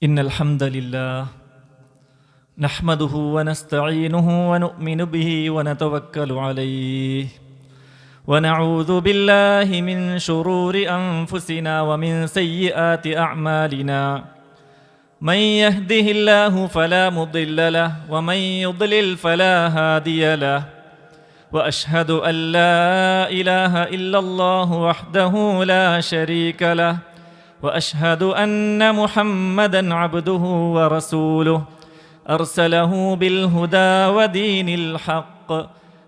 إن الحمد لله نحمده ونستعينه ونؤمن به ونتوكل عليه ونعوذ بالله من شرور أنفسنا ومن سيئات أعمالنا من يهده الله فلا مضل له ومن يضلل فلا هادي له وأشهد أن لا إله إلا الله وحده لا شريك له وأشهد أن محمدًا عبده ورسوله أرسله بالهدى ودين الحق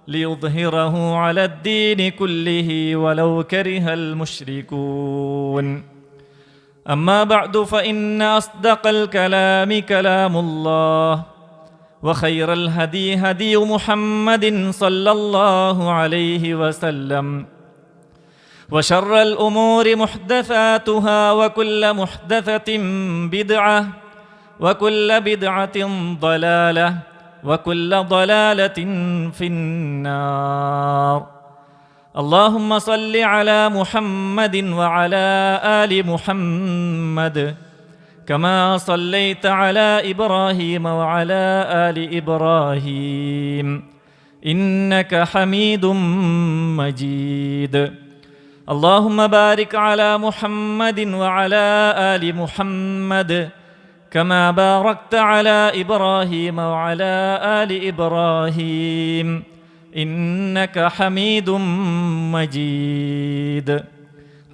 ليظهره على الدين كله ولو كره المشركون أما بعد فإن أصدق الكلام كلام الله وخير الهدي هدي محمد صلى الله عليه وسلم وشر الأمور محدثاتها وكل محدثة بدعة وكل بدعة ضلالة وكل ضلالة في النار اللهم صل على محمد وعلى آل محمد كما صليت على إبراهيم وعلى آل إبراهيم إنك حميد مجيد اللهم بارك على محمد وعلى آل محمد كما باركت على إبراهيم وعلى آل إبراهيم إنك حميد مجيد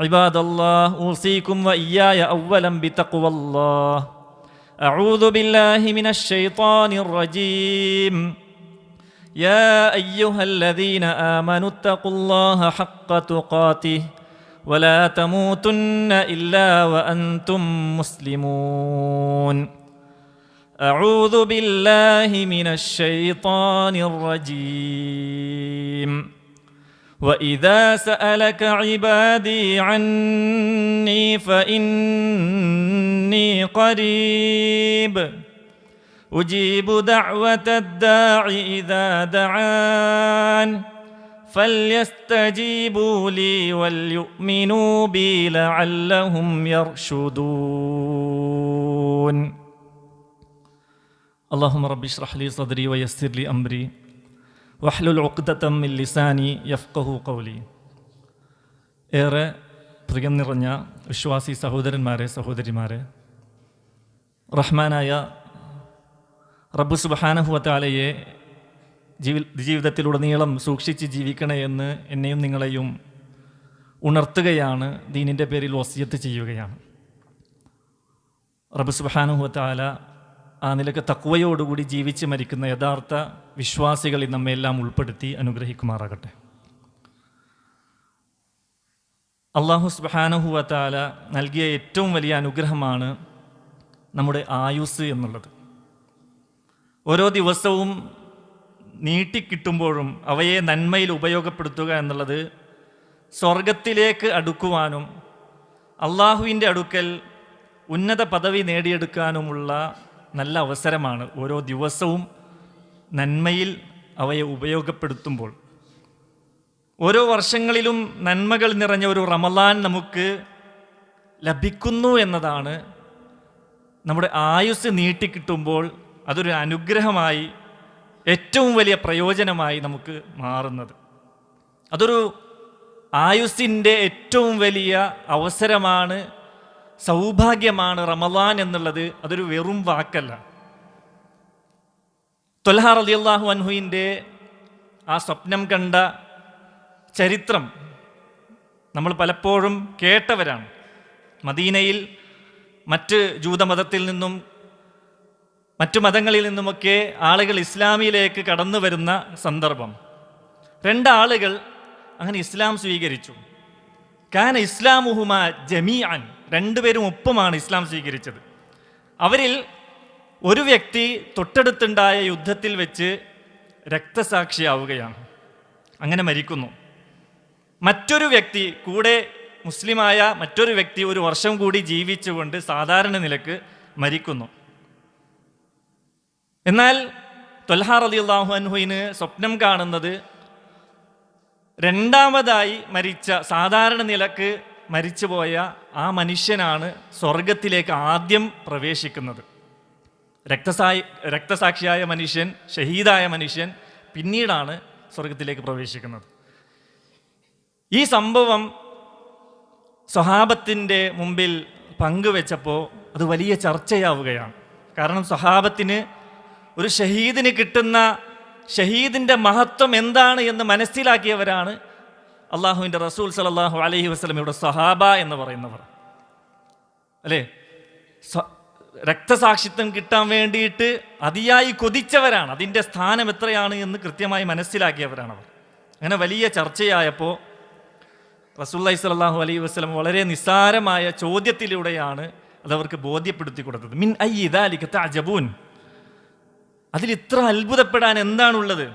عباد الله أوصيكم وإياي أولا بتقوى الله أعوذ بالله من الشيطان الرجيم يا أيها الذين آمنوا اتقوا الله حق تقاته ولا تموتن إلا وأنتم مسلمون أعوذ بالله من الشيطان الرجيم وإذا سألك عبادي عني فإني قريب أجيب دعوة الداع إذا دعان فليستجيبوا لي وليؤمنوا بي لعلهم يرشدون اللهم رب اشرح لي صدري ويسر لي أمري واحلل عقدة من لساني يفقهوا قولي. ഏറെ പ്രിയം നിറഞ്ഞ വിശ്വാസി സഹോദരന്മാരെ സഹോദരിമാരെ, റഹ്മാനായ റബ്ബ് സുബ്ഹാനഹു വ തആലയെ ജീവിതത്തിലുടനീളം സൂക്ഷിച്ച് ജീവിക്കണേ എന്ന് എന്നെയും നിങ്ങളെയും ഉണർത്തുകയാണ്, ദീനിൻ്റെ പേരിൽ വസിയത്ത് ചെയ്യുകയാണ്. റബ്ബ് സുബ്ഹാനഹു വ തആല ആ നിലക്ക് തഖ്വയോടുകൂടി ജീവിച്ച് മരിക്കുന്ന യഥാർത്ഥ വിശ്വാസികളിൽ നമ്മെല്ലാം ഉൾപ്പെടുത്തി അനുഗ്രഹിക്കുമാറാകട്ടെ. അല്ലാഹു സുബ്ഹാനഹു വ തആല നൽകിയ ഏറ്റവും വലിയ അനുഗ്രഹമാണ് നമ്മുടെ ആയുസ് എന്നുള്ളത്. ഓരോ ദിവസവും നീട്ടിക്കിട്ടുമ്പോഴും അവയെ നന്മയിൽ ഉപയോഗപ്പെടുത്തുക എന്നുള്ളത് സ്വർഗത്തിലേക്ക് അടുക്കുവാനും അള്ളാഹുവിൻ്റെ അടുക്കൽ ഉന്നത പദവി നേടിയെടുക്കാനുമുള്ള നല്ല അവസരമാണ്. ഓരോ ദിവസവും നന്മയിൽ അവയെ ഉപയോഗപ്പെടുത്തുമ്പോൾ ഓരോ വർഷങ്ങളിലും നന്മകൾ നിറഞ്ഞ ഒരു റമളാൻ നമുക്ക് ലഭിക്കുന്നു എന്നതാണ് നമ്മുടെ ആയുസ് നീട്ടിക്കിട്ടുമ്പോൾ അതൊരു അനുഗ്രഹമായി, ഏറ്റവും വലിയ പ്രയോജനമായി നമുക്ക് മാറുന്നത്. അതൊരു ആയുസ്സിൻ്റെ ഏറ്റവും വലിയ അവസരമാണ്, സൗഭാഗ്യമാണ് റമളാൻ എന്നുള്ളത്. അതൊരു വെറും വാക്കല്ല. ത്വൽഹ റളിയല്ലാഹു അൻഹുവിൻ്റെ ആ സ്വപ്നം കണ്ട ചരിത്രം നമ്മൾ പലപ്പോഴും കേട്ടവരാണ്. മദീനയിൽ മറ്റ് ജൂതമതത്തിൽ നിന്നും മറ്റു മതങ്ങളിൽ നിന്നുമൊക്കെ ആളുകൾ ഇസ്ലാമിലേക്ക് കടന്നു വരുന്ന സന്ദർഭം, രണ്ടാളുകൾ അങ്ങനെ ഇസ്ലാം സ്വീകരിച്ചു. കാന ഇസ്ലാമുഹുമ ജമീഅൻ, രണ്ടുപേരും ഒപ്പമാണ് ഇസ്ലാം സ്വീകരിച്ചത്. അവരിൽ ഒരു വ്യക്തി തൊട്ടടുത്തുണ്ടായ യുദ്ധത്തിൽ വെച്ച് രക്തസാക്ഷിയാവുകയാണ്, അങ്ങനെ മരിക്കുന്നു. മറ്റൊരു വ്യക്തി, കൂടെ മുസ്ലിമായ മറ്റൊരു വ്യക്തി ഒരു വർഷം കൂടി ജീവിച്ചുകൊണ്ട് സാധാരണ നിലക്ക് മരിക്കുന്നു. എന്നാൽ ത്വൽഹ റളിയല്ലാഹു അൻഹുവിന് സ്വപ്നം കാണുന്നത് രണ്ടാമതായി മരിച്ച, സാധാരണ നിലക്ക് മരിച്ചുപോയ ആ മനുഷ്യനാണ് സ്വർഗത്തിലേക്ക് ആദ്യം പ്രവേശിക്കുന്നത്. രക്തസാക്ഷിയായ മനുഷ്യൻ, ഷഹീദായ മനുഷ്യൻ പിന്നീടാണ് സ്വർഗത്തിലേക്ക് പ്രവേശിക്കുന്നത്. ഈ സംഭവം സ്വഹാബത്തിൻ്റെ മുമ്പിൽ പങ്കുവെച്ചപ്പോൾ അത് വലിയ ചർച്ചയാവുകയാണ്. കാരണം സ്വഹാബത്തിന് ഒരു ഷഹീദിന് കിട്ടുന്ന ഷഹീദിൻ്റെ മഹത്വം എന്താണ് എന്ന് മനസ്സിലാക്കിയവരാണ് അള്ളാഹുവിൻ്റെ റസൂൽ സല്ലല്ലാഹു അലൈഹി വസല്ലമയുടെ സ്വഹാബ എന്ന് പറയുന്നവർ, അല്ലേ? രക്തസാക്ഷിത്വം കിട്ടാൻ വേണ്ടിയിട്ട് അതിയായി കൊതിച്ചവരാണ്. അതിൻ്റെ സ്ഥാനം എത്രയാണ് എന്ന് കൃത്യമായി മനസ്സിലാക്കിയവരാണവർ. അങ്ങനെ വലിയ ചർച്ചയായപ്പോൾ റസൂലുള്ളാഹി സ്വല്ലല്ലാഹു അലൈഹി വസല്ലം വളരെ നിസ്സാരമായ ചോദ്യത്തിലൂടെയാണ് അതവർക്ക് ബോധ്യപ്പെടുത്തി കൊടുത്തത്. മിൻ അയ്യി ദാലിക തഅജബൂൻ, അതിൽ ഇത്ര അത്ഭുതപ്പെടാൻ എന്താണുള്ളത്?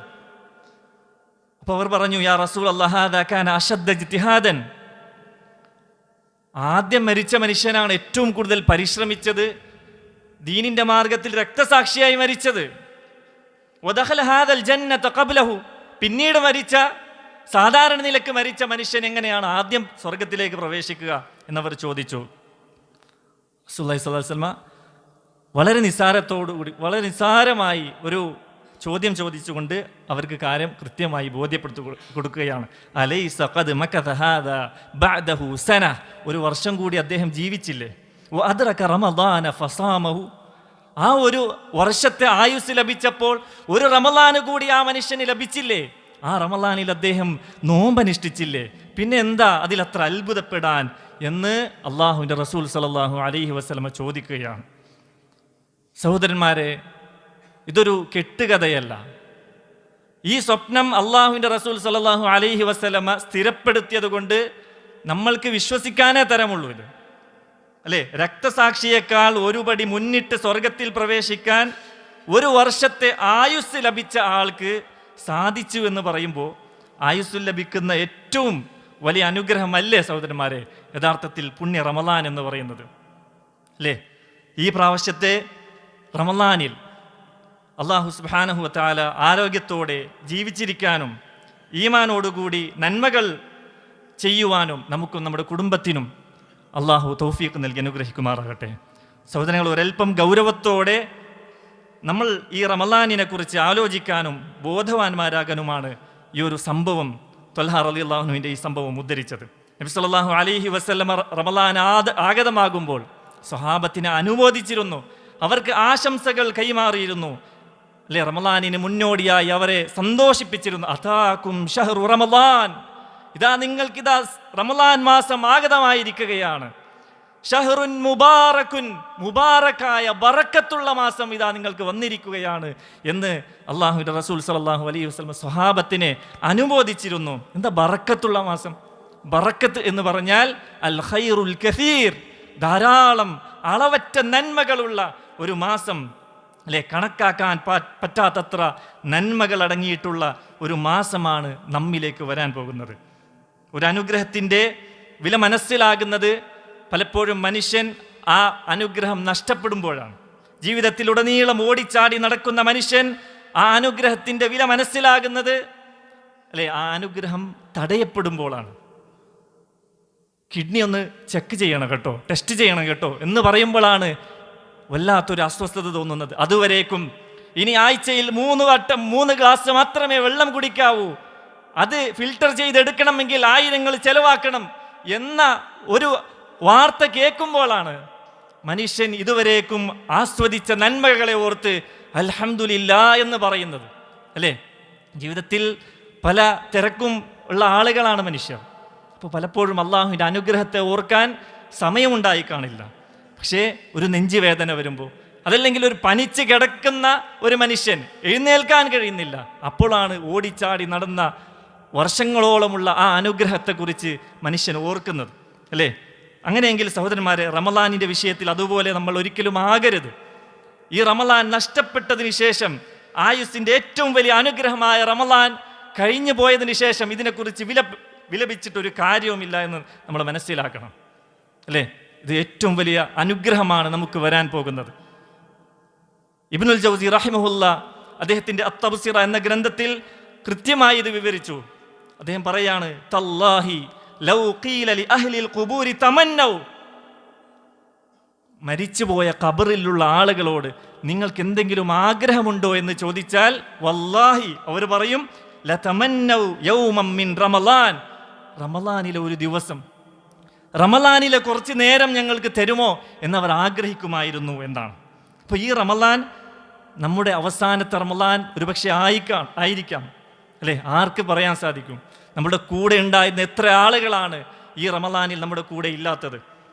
അപ്പോൾ അവർ പറഞ്ഞു, യാ റസൂലല്ലാഹ് ഹാദാ കാന അശദ്ദ ഇജ്തിഹാദൻ, ആദ്യം മരിച്ച മനുഷ്യനാണ് ഏറ്റവും കൂടുതൽ പരിശ്രമിച്ചത്, ദീനിന്റെ മാർഗത്തിൽ രക്തസാക്ഷിയായി മരിച്ചത്. വദഖല ഹാദൽ ജന്നത ഖബ്ലഹു, പിന്നീട് മരിച്ച സാധാരണ നിലക്ക് മരിച്ച മനുഷ്യൻ എങ്ങനെയാണ് ആദ്യം സ്വർഗത്തിലേക്ക് പ്രവേശിക്കുക എന്നവർ ചോദിച്ചു. റസൂലുള്ളാഹി സ്വല്ലല്ലാഹു അലൈഹി വസല്ലം വളരെ നിസ്സാരത്തോടുകൂടി, വളരെ നിസ്സാരമായി ഒരു ചോദ്യം ചോദിച്ചുകൊണ്ട് അവർക്ക് കാര്യം കൃത്യമായി ബോധ്യപ്പെടുത്തി കൊടുക്കുകയാണ്. അലൈസ ഖദ് മകത ഹാദാ ബഅദഹു സന, ഒരു വർഷം കൂടി അദ്ദേഹം ജീവിച്ചില്ലേ? വഅദ്റക റമളാന ഫസാമഹു, ആ ഒരു വർഷത്തെ ആയുസ് ലഭിച്ചപ്പോൾ ഒരു റമളാൻ കൂടി ആ മനുഷ്യന് ലഭിച്ചില്ലേ? ആ റമളാനിൽ അദ്ദേഹം നോമ്പനുഷ്ഠിച്ചില്ലേ? പിന്നെ എന്താ അതിലത്ര അത്ഭുതപ്പെടാൻ എന്ന് അള്ളാഹുവിൻ്റെ റസൂൽ സല്ലല്ലാഹു അലൈഹി വസല്ലമ ചോദിക്കുകയാണ്. സഹോദരന്മാരെ, ഇതൊരു കെട്ടുകഥയല്ല. ഈ സ്വപ്നം അള്ളാഹുവിൻ്റെ റസൂൽ സല്ലല്ലാഹു അലൈഹി വസല്ലമ സ്ഥിരപ്പെടുത്തിയത് കൊണ്ട് നമ്മൾക്ക് വിശ്വസിക്കാനേ തരമുള്ളൂ ഇത്, അല്ലേ? രക്തസാക്ഷിയേക്കാൾ ഒരുപടി മുന്നിട്ട് സ്വർഗത്തിൽ പ്രവേശിക്കാൻ ഒരു വർഷത്തെ ആയുസ് ലഭിച്ച ആൾക്ക് സാധിച്ചു എന്ന് പറയുമ്പോൾ ആയുസ്സിൽ ലഭിക്കുന്ന ഏറ്റവും വലിയ അനുഗ്രഹമല്ലേ സഹോദരന്മാരെ യഥാർത്ഥത്തിൽ പുണ്യ റമളാൻ എന്ന് പറയുന്നത്, അല്ലേ? ഈ പ്രാവശ്യത്തെ റമളാനിൽ അല്ലാഹു സുബ്ഹാനഹു വ തആല ആരോഗ്യത്തോടെ ജീവിച്ചിരിക്കാനും ഈമാനോടുകൂടി നന്മകൾ ചെയ്യുവാനും നമുക്കും നമ്മുടെ കുടുംബത്തിനും അള്ളാഹു തൗഫീഖ് നൽകി അനുഗ്രഹിക്കുമാറാകട്ടെ. സഹോദരങ്ങൾ, ഒരൽപ്പം ഗൗരവത്തോടെ നമ്മൾ ഈ റമളാനിനെ കുറിച്ച് ആലോചിക്കാനും ബോധവാന്മാരാകാനുമാണ് ഈ ഒരു സംഭവം, ത്വൽഹ റളിയല്ലാഹു അൻഹുവിൻ്റെ ഈ സംഭവം ഉദ്ധരിച്ചത്. നബി സല്ലല്ലാഹു അലൈഹി വസല്ലമ റമളാൻ ആഗതമാകുമ്പോൾ സ്വഹാബത്തിനെ അനുമോദിച്ചിരുന്നു, അവർക്ക് ആശംസകൾ കൈമാറിയിരുന്നു, അല്ലേ? റമളാനിന് മുന്നോടിയായി അവരെ സന്തോഷിപ്പിച്ചിരുന്നു. അതാകും ഷഹ്റു റമളാൻ, ഇതാ നിങ്ങൾക്കിതാ റമളാൻ മാസം ആഗതമായിരിക്കുകയാണ്. ഷഹ്റുൻ മുബാറക്കുൻ, മുബാറക്കായ ബറക്കത്തുള്ള മാസം ഇതാ നിങ്ങൾക്ക് വന്നിരിക്കുകയാണ് എന്ന് അള്ളാഹുവിൻ്റെ റസൂൽ സല്ലല്ലാഹു അലൈഹി വസല്ലം സ്വഹാബത്തിനെ അനുമോദിച്ചിരുന്നു. എന്താ ബറക്കത്തുള്ള മാസം? ബറക്കത്ത് എന്ന് പറഞ്ഞാൽ അൽ ഖൈറുൽ കസീർ, ധാരാളം അളവറ്റ നന്മകളുള്ള ഒരു മാസം, അല്ലേ? കണക്കാക്കാൻ പറ്റാത്തത്ര നന്മകൾ അടങ്ങിയിട്ടുള്ള ഒരു മാസമാണ് നമ്മിലേക്ക് വരാൻ പോകുന്നത്. ഒരു അനുഗ്രഹത്തിൻ്റെ വില മനസ്സിലാകുന്നത് പലപ്പോഴും മനുഷ്യൻ ആ അനുഗ്രഹം നഷ്ടപ്പെടുമ്പോഴാണ്. ജീവിതത്തിലുടനീളം ഓടിച്ചാടി നടക്കുന്ന മനുഷ്യൻ ആ അനുഗ്രഹത്തിൻ്റെ വില മനസ്സിലാകുന്നത്, അല്ലേ, ആ അനുഗ്രഹം തടയപ്പെടുമ്പോഴാണ്. കിഡ്നി ഒന്ന് ചെക്ക് ചെയ്യണം കേട്ടോ, ടെസ്റ്റ് ചെയ്യണം കേട്ടോ എന്ന് പറയുമ്പോഴാണ് വല്ലാത്തൊരു അസ്വസ്ഥത തോന്നുന്നത്. അതുവരേക്കും ഇനി ആഴ്ചയിൽ 3 ഗ്ലാസ് മാത്രമേ വെള്ളം കുടിക്കാവൂ, അത് ഫിൽട്ടർ ചെയ്തെടുക്കണമെങ്കിൽ 1000 ചെലവാക്കണം എന്ന ഒരു വാർത്ത കേൾക്കുമ്പോഴാണ് മനുഷ്യൻ ഇതുവരേക്കും ആസ്വദിച്ച നന്മകളെ ഓർത്ത് അൽഹംദുലില്ലാ എന്ന് പറയുന്നത്, അല്ലേ? ജീവിതത്തിൽ പല തിരക്കും ഉള്ള ആളുകളാണ് മനുഷ്യർ. അപ്പോൾ പലപ്പോഴും അള്ളാഹുവിൻ്റെ അനുഗ്രഹത്തെ ഓർക്കാൻ സമയമുണ്ടായി കാണില്ല. പക്ഷേ ഒരു നെഞ്ചുവേദന വരുമ്പോൾ, അതല്ലെങ്കിൽ ഒരു പനിച്ച് കിടക്കുന്ന ഒരു മനുഷ്യൻ എഴുന്നേൽക്കാൻ കഴിയുന്നില്ല, അപ്പോഴാണ് ഓടിച്ചാടി നടന്ന വർഷങ്ങളോളമുള്ള ആ അനുഗ്രഹത്തെക്കുറിച്ച് മനുഷ്യൻ ഓർക്കുന്നത്, അല്ലേ? അങ്ങനെയെങ്കിൽ സഹോദരന്മാരെ, റമളാനിൻ്റെ വിഷയത്തിൽ അതുപോലെ നമ്മൾ ഒരിക്കലും ആകരുത്. ഈ റമളാൻ നഷ്ടപ്പെട്ടതിന് ശേഷം, ആയുസ്സിൻ്റെ ഏറ്റവും വലിയ അനുഗ്രഹമായ റമളാൻ കഴിഞ്ഞു പോയതിന് ശേഷം ഇതിനെക്കുറിച്ച് വിലപിച്ചിട്ടൊരു കാര്യവുമില്ല എന്ന് നമ്മൾ മനസ്സിലാക്കണം, അല്ലേ? ഇത് ഏറ്റവും വലിയ അനുഗ്രഹമാണ് നമുക്ക് വരാൻ പോകുന്നത്. ഇബ്നുൽ ജൗസി റഹിമഹുല്ല അദ്ദേഹത്തിൻ്റെ അത്തബ്സിറ എന്ന ഗ്രന്ഥത്തിൽ കൃത്യമായി ഇത് വിവരിച്ചു. അദ്ദേഹം പറയാണ്, തല്ലാഹി ലൗ ഖീല ലി അഹ്ലിൽ ഖുബൂരി തമന്നൗ, മരിച്ചുപോയ ഖബറിലുള്ള ആളുകളോട് നിങ്ങൾക്ക് എന്തെങ്കിലും ആഗ്രഹമുണ്ടോ എന്ന് ചോദിച്ചാൽ വല്ലാഹി അവർ പറയും ലതമന്നൗ യൗമൻ മിൻ റമളാൻ, റമളാനിലെ ഒരു ദിവസം, റമളാനിലെ കുറച്ച് നേരം ഞങ്ങൾക്ക് തരുമോ എന്നവർ ആഗ്രഹിക്കുമായിരുന്നു എന്നാണ്. അപ്പോൾ ഈ റമളാൻ നമ്മുടെ അവസാനത്തെ റമളാൻ ഒരുപക്ഷെ ആയിരിക്കാം അല്ലേ? ആർക്ക് പറയാൻ സാധിക്കും? നമ്മുടെ കൂടെ ഉണ്ടായിരുന്ന എത്ര ആളുകളാണ് ഈ റമളാനിൽ നമ്മുടെ കൂടെ ഇല്ലാത്തത്?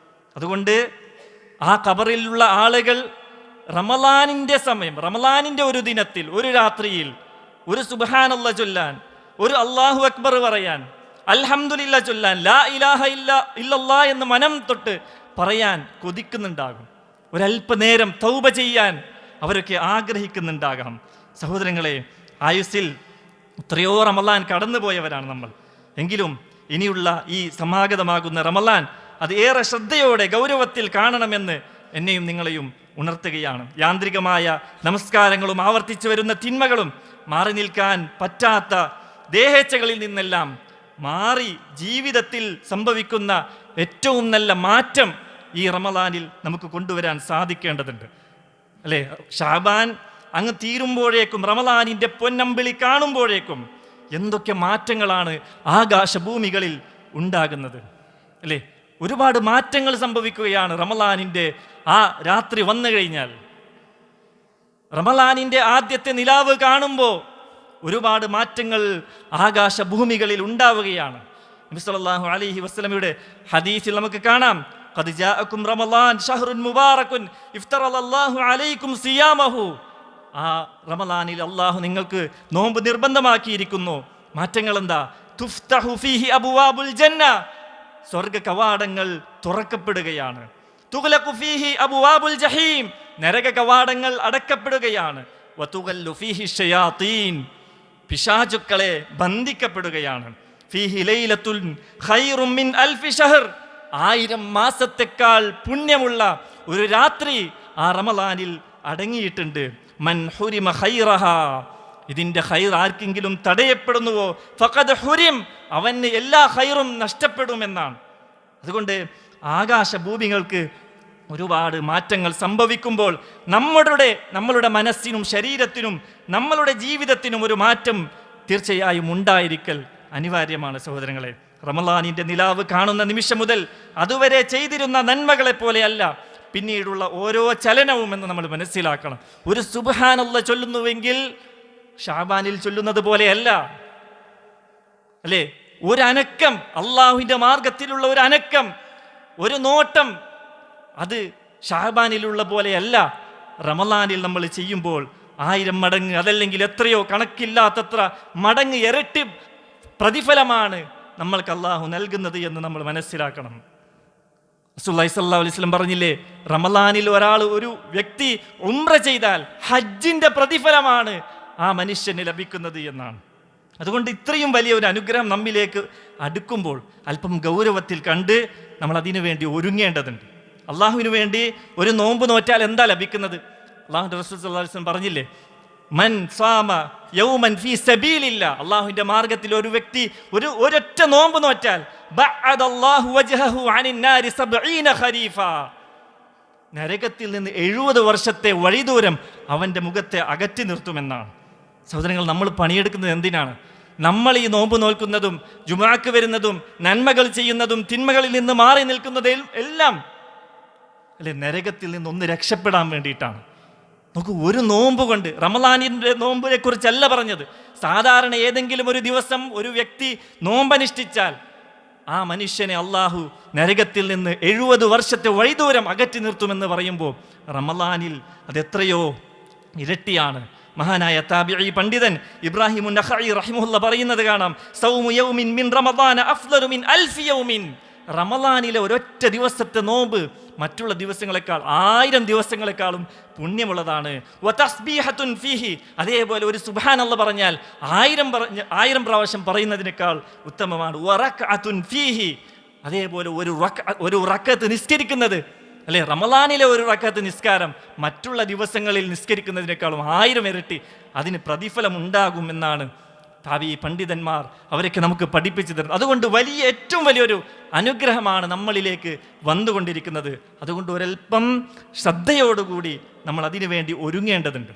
അതുകൊണ്ട് ആ ഖബറിലുള്ള ആളുകൾ റമളാനിൻ്റെ സമയം, റമളാനിൻ്റെ ഒരു ദിനത്തിൽ, ഒരു രാത്രിയിൽ ഒരു സുബ്ഹാനല്ലാഹ് ചൊല്ലാൻ, ഒരു അല്ലാഹു അക്ബർ പറയാൻ, അൽഹംദുലില്ലാഹ് ചൊല്ലാൻ, ലാ ഇലാഹ ഇല്ലല്ലാഹ് എന്ന് മനം തൊട്ട് പറയാൻ കൊതിക്കുന്നുണ്ടാകും. ഒരല്പനേരം തൗബ ചെയ്യാൻ അവരൊക്കെ ആഗ്രഹിക്കുന്നുണ്ടാകാം. സഹോദരങ്ങളെ, ആയുസ്സിൽ എത്രയോ റമളാൻ കടന്നുപോയവരാണ് നമ്മൾ. എങ്കിലും ഇനിയുള്ള ഈ സമാഗതമാകുന്ന റമളാൻ അത് ഏറെ ശ്രദ്ധയോടെ ഗൗരവത്തിൽ കാണണമെന്ന് എന്നെയും നിങ്ങളെയും ഉണർത്തുകയാണ്. യാന്ത്രികമായ നമസ്കാരങ്ങളും ആവർത്തിച്ചു വരുന്ന തിന്മകളും മാറി നിൽക്കാൻ പറ്റാത്ത ദേഹേച്ഛകളിൽ നിന്നെല്ലാം മാറി ജീവിതത്തിൽ സംഭവിക്കുന്ന ഏറ്റവും നല്ല മാറ്റം ഈ റമളാനിൽ നമുക്ക് കൊണ്ടുവരാൻ സാധിക്കേണ്ടതുണ്ട് അല്ലേ? ഷാബാൻ അങ്ങ് തീരുമ്പോഴേക്കും, റമളാനിൻ്റെ പൊന്നമ്പിളി കാണുമ്പോഴേക്കും എന്തൊക്കെ മാറ്റങ്ങളാണ് ആകാശഭൂമികളിൽ ഉണ്ടാകുന്നത് അല്ലേ? ഒരുപാട് മാറ്റങ്ങൾ സംഭവിക്കുകയാണ് റമളാനിൻ്റെ ആ രാത്രി വന്നു കഴിഞ്ഞാൽ. റമളാനിൻ്റെ ആദ്യത്തെ നിലാവ് കാണുമ്പോൾ ഒരുപാട് മാറ്റങ്ങൾ ആകാശഭൂമികളിൽ ഉണ്ടാവുകയാണ്. നബി സല്ലല്ലാഹു അലൈഹി വസല്ലമയുടെ ഹദീസിൽ നമുക്ക് കാണാം, ഖദ് ജാഅകും റമളാൻ ശഹ്റുൻ മുബാറകുൻ ഇഫ്തറല്ലാഹു അലൈക്കും സിയാമഹു. ആ റമളാനിൽ അല്ലാഹു നിങ്ങൾക്ക് നോമ്പ് നിർബന്ധമാക്കിയിരിക്കുന്നു. മാറ്റങ്ങൾ എന്താ? തുഫ്തഹു ഫീഹി അബ്വാബുൽ ജന്ന, സ്വർഗ്ഗ കവാടങ്ങൾ തുറക്കപ്പെടുകയാണ്. തുഗ്ലഖു ഫീഹി അബ്വാബുൽ ജഹീം, നരക കവാടങ്ങൾ അടക്കപ്പെടുകയാണ്. വതുഗല്ലു ഫീഹി ശയാതീൻ, പിശാചുക്കളെ ബന്ധിക്കപ്പെടുകയാണ്. ഫീഹി ലൈലത്തുൻ ഖൈറും മിൻ അൽഫി ഷഹർ, 1000 മാസത്തെക്കാൾ പുണ്യമുള്ള ഒരു രാത്രി ആ റമളാനിൽ അടങ്ങിയിട്ടുണ്ട്. മൻ ഹുരിമ ഖൈറഹ, ഇതിൻ്റെ ഖൈർ ആർക്കെങ്കിലും തടയപ്പെടുന്നുവോ ഫഖദ് ഹുരിം, അവന് എല്ലാ ഖൈറും നഷ്ടപ്പെടുമെന്നാണ്. അതുകൊണ്ട് ആകാശഭൂമികൾക്ക് ഒരുപാട് മാറ്റങ്ങൾ സംഭവിക്കുമ്പോൾ നമ്മളുടെ മനസ്സിനും ശരീരത്തിനും നമ്മളുടെ ജീവിതത്തിനും ഒരു മാറ്റം തീർച്ചയായും ഉണ്ടായിരിക്കൽ അനിവാര്യമാണ്. സഹോദരങ്ങളെ, റമളാനിൻ്റെ നിലാവ് കാണുന്ന നിമിഷം മുതൽ അതുവരെ ചെയ്തിരുന്ന നന്മകളെ പോലെയല്ല പിന്നീടുള്ള ഓരോ ചലനവും എന്ന് നമ്മൾ മനസ്സിലാക്കണം. ഒരു സുബ്ഹാനല്ലാഹ് ചൊല്ലുന്നുവെങ്കിൽ ഷാബാനിൽ ചൊല്ലുന്നത് പോലെയല്ല അല്ലേ? ഒരു അനക്കം, അള്ളാഹുവിൻ്റെ മാർഗത്തിലുള്ള ഒരു അനക്കം, ഒരു നോട്ടം, അത് ഷാബാനിലുള്ള പോലെയല്ല. റമളാനിൽ നമ്മൾ ചെയ്യുമ്പോൾ 1000 മടങ്ങ്, അതല്ലെങ്കിൽ എത്രയോ കണക്കില്ലാത്തത്ര മടങ്ങ് ഇരട്ടി പ്രതിഫലമാണ് നമ്മൾക്ക് അള്ളാഹു നൽകുന്നത് എന്ന് നമ്മൾ മനസ്സിലാക്കണം. റസൂലുള്ളാഹി സ്വല്ലല്ലാഹു അലൈഹി വസല്ലം പറഞ്ഞില്ലേ, റമളാനിൽ ഒരു വ്യക്തി ഉംറ ചെയ്താൽ ഹജ്ജിൻ്റെ പ്രതിഫലമാണ് ആ മനുഷ്യന് ലഭിക്കുന്നത് എന്നാണ്. അതുകൊണ്ട് ഇത്രയും വലിയ ഒരു അനുഗ്രഹം നമ്മിലേക്ക് അടുക്കുമ്പോൾ അല്പം ഗൗരവത്തിൽ കണ്ട് നമ്മൾ അതിനു വേണ്ടി ഒരുങ്ങേണ്ടതുണ്ട്. അള്ളാഹുവിന് വേണ്ടി ഒരു നോമ്പ് നോറ്റാൽ എന്താ ലഭിക്കുന്നത്? അള്ളാഹുവിൻ്റെ റസൂൽ സല്ലല്ലാഹു അലൈഹി വസല്ലം പറഞ്ഞില്ലേ, മൻ സാമ യൗമൻ ഫീ സബീലില്ലാ, അള്ളാഹുവിൻ്റെ മാർഗത്തിൽ ഒരു വ്യക്തി ഒരൊറ്റ നോമ്പ് നോറ്റാൽ ബഅദല്ലാഹു വജ്ഹഹു അനിൻ നാരി 70 ഖരീഫ, നരകത്തിൽ നിന്ന് 70 വർഷത്തെ വഴിദൂരം അവൻ്റെ മുഖത്തെ അകറ്റി നിർത്തുമെന്നാണ്. സഹോദരങ്ങൾ, നമ്മൾ പണിയെടുക്കുന്നത് എന്തിനാണ്? നമ്മൾ ഈ നോമ്പ് നോൽക്കുന്നതും ജുമുഅക്ക് വരുന്നതും നന്മകൾ ചെയ്യുന്നതും തിന്മകളിൽ നിന്ന് മാറി നിൽക്കുന്നതും എല്ലാം അല്ലെ നരകത്തിൽ നിന്നൊന്ന് രക്ഷപ്പെടാൻ വേണ്ടിയിട്ടാണ്. നമുക്ക് ഒരു നോമ്പ് കൊണ്ട്, റമളാനിൻ്റെ നോമ്പിനെ കുറിച്ചല്ല പറഞ്ഞത്, സാധാരണ ഏതെങ്കിലും ഒരു ദിവസം ഒരു വ്യക്തി നോമ്പനുഷ്ഠിച്ചാൽ ആ മനുഷ്യനെ അള്ളാഹു നരകത്തിൽ നിന്ന് 70 വർഷത്തെ വഴിദൂരം അകറ്റി നിർത്തുമെന്ന് പറയുമ്പോൾ റമളാനിൽ അതെത്രയോ ഇരട്ടിയാണ്. മഹാനായ താബിഈ പണ്ഡിതൻ ഇബ്രാഹിമുൻ നഖഈ റഹിമഹുല്ലാഹ് പറയുന്നത് കാണാം, സൗമു യൗമിൻ മിൻ റമളാന അഫ്ളലു മിൻ അൽഫി യൗമിൻ, റമളാനിലെ ഒരൊറ്റ ദിവസത്തെ നോമ്പ് മറ്റുള്ള ദിവസങ്ങളെക്കാൾ 1000 ദിവസങ്ങളെക്കാളും പുണ്യമുള്ളതാണ്. വതസ്ബീഹത്തുൻ ഫീഹി, അതേപോലെ ഒരു സുബ്ഹാനല്ലാഹ് പറഞ്ഞാൽ 1000 പ്രാവശ്യം പറയുന്നതിനേക്കാൾ ഉത്തമമാണ്. വറക്അത്തുൻ ഫീഹി, അതേപോലെ ഒരു റക്അത്ത് നിസ്കരിക്കുന്നത് അല്ലെ, റമളാനിലെ ഒരു റക്അത്ത് നിസ്കാരം മറ്റുള്ള ദിവസങ്ങളിൽ നിസ്കരിക്കുന്നതിനേക്കാളും 1000 ഇരട്ടി അതിന് പ്രതിഫലം ഉണ്ടാകുമെന്നാണ് താബീ പണ്ഡിതന്മാർ അവരൊക്കെ നമുക്ക് പഠിപ്പിച്ചു തരുന്നു. അതുകൊണ്ട് ഏറ്റവും വലിയൊരു അനുഗ്രഹമാണ് നമ്മളിലേക്ക് വന്നുകൊണ്ടിരിക്കുന്നത്. അതുകൊണ്ട് ഒരൽപ്പം ശ്രദ്ധയോടുകൂടി നമ്മൾ അതിനു വേണ്ടി ഒരുങ്ങേണ്ടതുണ്ട്,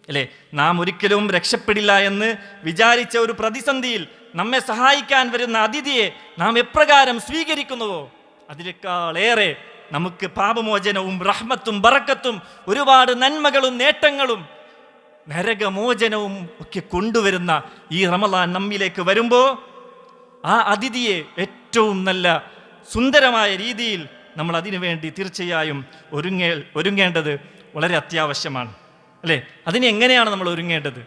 അല്ലേ? നാം ഒരിക്കലും രക്ഷപ്പെടില്ല എന്ന് വിചാരിച്ച ഒരു പ്രതിസന്ധിയിൽ നമ്മെ സഹായിക്കാൻ വരുന്ന അതിഥിയെ നാം എപ്രകാരം സ്വീകരിക്കുന്നുവോ അതിനേക്കാളേറെ നമുക്ക് പാപമോചനവും റഹ്മത്തും ബറക്കത്തും ഒരുപാട് നന്മകളും നേട്ടങ്ങളും നരകമോചനവും ഒക്കെ കൊണ്ടുവരുന്ന ഈ റമളാൻ നമ്മിലേക്ക് വരുമ്പോൾ ആ അതിഥിയെ ഏറ്റവും നല്ല സുന്ദരമായ രീതിയിൽ നമ്മൾ അതിനു വേണ്ടി തീർച്ചയായും ഒരുങ്ങേണ്ടത് വളരെ അത്യാവശ്യമാണ്, അല്ലേ? അതിന് എങ്ങനെയാണ് നമ്മൾ ഒരുങ്ങേണ്ടത്?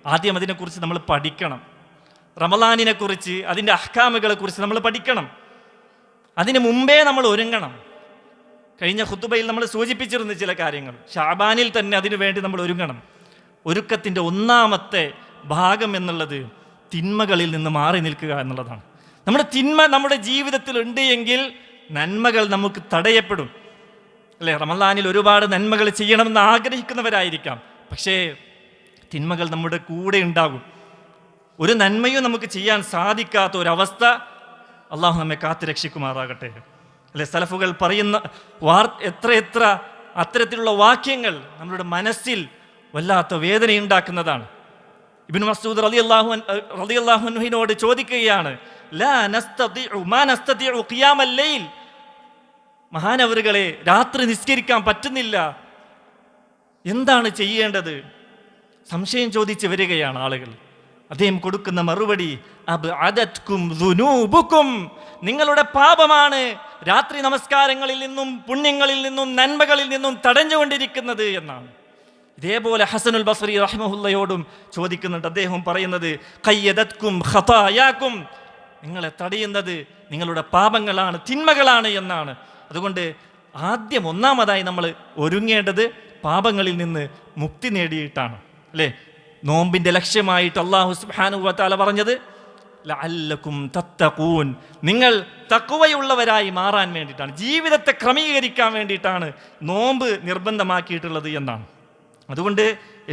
ആദ്യം അതിനെക്കുറിച്ച് നമ്മൾ പഠിക്കണം. റമളാനിനെക്കുറിച്ച്, അതിൻ്റെ അഹ്കാമുകളെക്കുറിച്ച് നമ്മൾ പഠിക്കണം. അതിന് മുമ്പേ നമ്മൾ ഒരുങ്ങണം. കഴിഞ്ഞ ഖുതുബയിൽ നമ്മൾ സൂചിപ്പിച്ചിരുന്ന ചില കാര്യങ്ങൾ, ഷാബാനിൽ തന്നെ അതിനു വേണ്ടി നമ്മൾ ഒരുങ്ങണം. ഒരുക്കത്തിൻ്റെ ഒന്നാമത്തെ ഭാഗം എന്നുള്ളത് തിന്മകളിൽ നിന്ന് മാറി നിൽക്കുക എന്നുള്ളതാണ്. നമ്മുടെ തിന്മ നമ്മുടെ ജീവിതത്തിൽ ഉണ്ട് എങ്കിൽ നന്മകൾ നമുക്ക് തടയപ്പെടും, അല്ലേ? റമളാനിൽ ഒരുപാട് നന്മകൾ ചെയ്യണമെന്ന് ആഗ്രഹിക്കുന്നവരായിരിക്കാം, പക്ഷേ തിന്മകൾ നമ്മുടെ കൂടെ ഉണ്ടാകും. ഒരു നന്മയും നമുക്ക് ചെയ്യാൻ സാധിക്കാത്ത ഒരവസ്ഥ അള്ളാഹു നമ്മെ കാത്തു രക്ഷിക്കുമാറാകട്ടെ, അല്ലെ? സലഫുകൾ പറയുന്ന എത്ര അത്തരത്തിലുള്ള വാക്യങ്ങൾ നമ്മുടെ മനസ്സിൽ വല്ലാത്ത വേദനയുണ്ടാക്കുന്നതാണ്. ഇബ്നു മസ്ഊദ് റളിയല്ലാഹു അൻഹുവിനോട് ചോദിക്കുകയാണ്, ലാ നസ്തതിഉ മാ നസ്തതിഉ ഖിയാമൽ ലൈൽ, മഹാനവറുകളെ, രാത്രി നിസ്കരിക്കാൻ പറ്റുന്നില്ല, എന്താണ് ചെയ്യേണ്ടത്? സംശയം ചോദിച്ച് വരികയാണ് ആളുകൾ. അദ്ദേഹം കൊടുക്കുന്ന മറുപടി, അബ്അദത്കും ദുനൂബുകും, നിങ്ങളുടെ പാപമാണ് രാത്രി നമസ്കാരങ്ങളിൽ നിന്നും പുണ്യങ്ങളിൽ നിന്നും നന്മകളിൽ നിന്നും തടഞ്ഞുകൊണ്ടിരിക്കുന്നത് എന്നാണ്. ഇതേപോലെ ഹസനുൽ ബസ്രി റഹ്മഹുല്ലയോടും ചോദിക്കുന്നുണ്ട്. അദ്ദേഹം പറയുന്നത്, ഖയ്യദത്കും ഖതായാകും, നിങ്ങളെ തടയുന്നത് നിങ്ങളുടെ പാപങ്ങളാണ്, തിന്മകളാണ് എന്നാണ്. അതുകൊണ്ട് ഒന്നാമതായി നമ്മൾ ഒരുങ്ങേണ്ടത് പാപങ്ങളിൽ നിന്ന് മുക്തി നേടിയിട്ടാണ്, അല്ലേ? നോമ്പിൻ്റെ ലക്ഷ്യമായിട്ട് അല്ലാഹു സുബ്ഹാനഹു വ തആല പറഞ്ഞത് ലഅല്ലകും തത്തഖൂൻ, നിങ്ങൾ തഖ്വയുള്ളവരായി മാറാൻ വേണ്ടിയിട്ടാണ്, ജീവിതത്തെ ക്രമീകരിക്കാൻ വേണ്ടിയിട്ടാണ് നോമ്പ് നിർബന്ധമാക്കിയിട്ടുള്ളത് എന്നാണ്. അതുകൊണ്ട്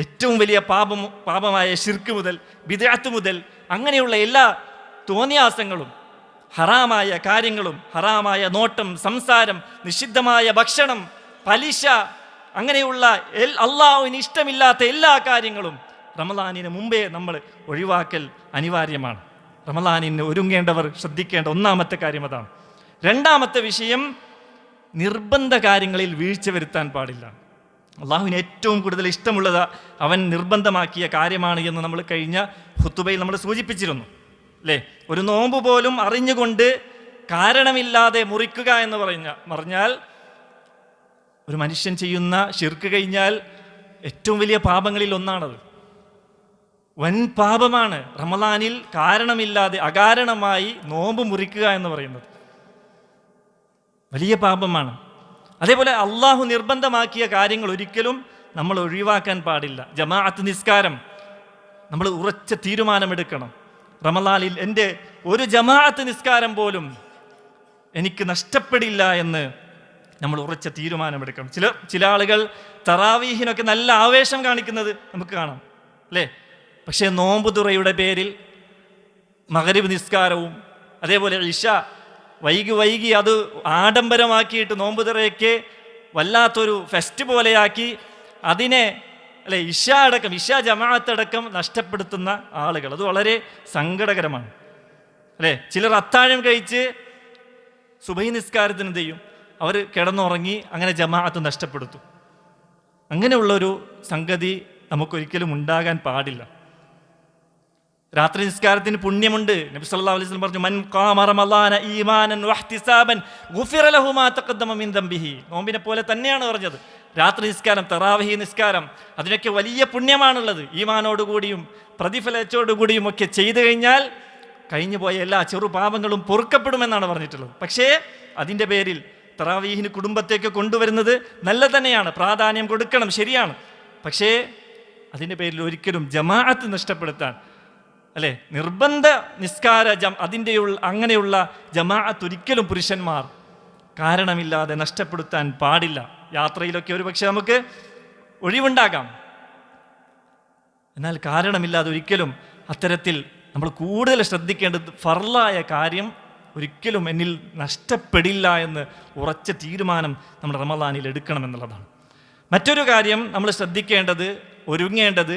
ഏറ്റവും വലിയ പാപമായ ശിർക്ക് മുതൽ ബിദ്അത്ത് മുതൽ അങ്ങനെയുള്ള എല്ലാ തോന്നിയാസങ്ങളും, ഹറാമായ കാര്യങ്ങളും, ഹറാമായ നോട്ടം, സംസാരം, നിഷിദ്ധമായ ഭക്ഷണം, പലിശ, അങ്ങനെയുള്ള അല്ലാഹുവിന് ഇഷ്ടമില്ലാത്ത എല്ലാ കാര്യങ്ങളും റമളാനിന് മുമ്പേ നമ്മൾ ഒഴിവാക്കൽ അനിവാര്യമാണ്. റമളാനിന് ഒരുങ്ങേണ്ടവർ ശ്രദ്ധിക്കേണ്ട ഒന്നാമത്തെ കാര്യം അതാണ്. രണ്ടാമത്തെ വിഷയം, നിർബന്ധ കാര്യങ്ങളിൽ വീഴ്ച വരുത്താൻ പാടില്ല. അള്ളാഹുവിന് ഏറ്റവും കൂടുതൽ ഇഷ്ടമുള്ളത് അവൻ നിർബന്ധമാക്കിയ കാര്യമാണ് എന്ന് നമ്മൾ കഴിഞ്ഞ ഖുതുബയിൽ നമ്മൾ സൂചിപ്പിച്ചിരുന്നു, അല്ലേ? ഒരു നോമ്പ് പോലും അറിഞ്ഞുകൊണ്ട് കാരണമില്ലാതെ മുറിക്കുക എന്ന് പറഞ്ഞാൽ ഒരു മനുഷ്യൻ ചെയ്യുന്ന ശിർക്ക് കഴിഞ്ഞാൽ ഏറ്റവും വലിയ പാപങ്ങളിൽ ഒന്നാണത്. വൻ പാപമാണ് റമളാനിൽ കാരണമില്ലാതെ അകാരണമായി നോമ്പ് മുറിക്കുക എന്ന് പറയുന്നത്, വലിയ പാപമാണ്. അതേപോലെ അള്ളാഹു നിർബന്ധമാക്കിയ കാര്യങ്ങൾ ഒരിക്കലും നമ്മൾ ഒഴിവാക്കാൻ പാടില്ല. ജമാഅത്ത് നിസ്കാരം നമ്മൾ ഉറച്ച തീരുമാനമെടുക്കണം. റമളാനിൽ എൻ്റെ ഒരു ജമാഅത്ത് നിസ്കാരം പോലും എനിക്ക് നഷ്ടപ്പെടില്ല എന്ന് നമ്മൾ ഉറച്ച തീരുമാനമെടുക്കണം. ചില ആളുകൾ തറാവീഹിനൊക്കെ നല്ല ആവേശം കാണിക്കുന്നത് നമുക്ക് കാണാം, അല്ലേ? പക്ഷേ നോമ്പ് തുറയുടെ പേരിൽ മഗ്രിബ് നിസ്കാരവും അതേപോലെ ഇശ വൈകി അത് ആഡംബരമാക്കിയിട്ട് നോമ്പ് തുറയൊക്കെ വല്ലാത്തൊരു ഫെസ്റ്റ് പോലെയാക്കി അതിനെ, അല്ലെ, ഇശ ജമാഅത്തടക്കം നഷ്ടപ്പെടുത്തുന്ന ആളുകൾ, അത് വളരെ സങ്കടകരമാണ്, അല്ലേ? ചിലർ അത്താഴം കഴിച്ച് സുബഹി നിസ്കാരത്തിന് എന്ത് ചെയ്യും? അവർ കിടന്നുറങ്ങി, അങ്ങനെ ജമാഅത്ത് നഷ്ടപ്പെടുത്തും. അങ്ങനെയുള്ളൊരു സംഗതി നമുക്കൊരിക്കലും ഉണ്ടാകാൻ പാടില്ല. രാത്രി നിസ്കാരത്തിന് പുണ്യമുണ്ട്. നബി സല്ലല്ലാഹു അലൈഹി വസല്ലം പറഞ്ഞു, മൻ ഖാമ റമളാന ഈമാനൻ വഹ്തിസാബൻ ഗുഫിറ ലഹു മാ തഖദ്ദമ മിൻ ദംബിഹി. നോമ്പിനെ പോലെ തന്നെയാണ് പറഞ്ഞത്. രാത്രി നിസ്കാരം, തറാവീഹ് നിസ്കാരം, അതിനൊക്കെ വലിയ പുണ്യമാണുള്ളത്. ഈമാനോടുകൂടിയും പ്രതിഫലത്തോടുകൂടിയും ഒക്കെ ചെയ്തു കഴിഞ്ഞാൽ കഴിഞ്ഞു പോയ എല്ലാ ചെറുപാപങ്ങളും പൊറുക്കപ്പെടുമെന്നാണ് പറഞ്ഞിട്ടുള്ളത്. പക്ഷേ അതിൻ്റെ പേരിൽ തറാവീഹിന് കുടുംബത്തേക്ക് കൊണ്ടുവരുന്നത് നല്ല തന്നെയാണ്, പ്രാധാന്യം കൊടുക്കണം, ശരിയാണ്. പക്ഷേ അതിൻ്റെ പേരിൽ ഒരിക്കലും ജമാഅത്ത് നഷ്ടപ്പെടുത്താൻ, അല്ലേ, നിർബന്ധ നിസ്കാര അങ്ങനെയുള്ള ജമാഅത്ത് ഒരിക്കലും പുരുഷന്മാർ കാരണമില്ലാതെ നഷ്ടപ്പെടുത്താൻ പാടില്ല. യാത്രയിലൊക്കെ ഒരു പക്ഷെ നമുക്ക് ഒഴിവുണ്ടാകാം, എന്നാൽ കാരണമില്ലാതെ ഒരിക്കലും അത്തരത്തിൽ നമ്മൾ കൂടുതൽ ശ്രദ്ധിക്കേണ്ടത് ഫർളായ കാര്യം ഒരിക്കലും എന്നിൽ നഷ്ടപ്പെടില്ല എന്ന് ഉറച്ച തീരുമാനം നമ്മുടെ റമളാനിൽ എടുക്കണമെന്നുള്ളതാണ്. മറ്റൊരു കാര്യം നമ്മൾ ശ്രദ്ധിക്കേണ്ടത്, ഒരുങ്ങേണ്ടത്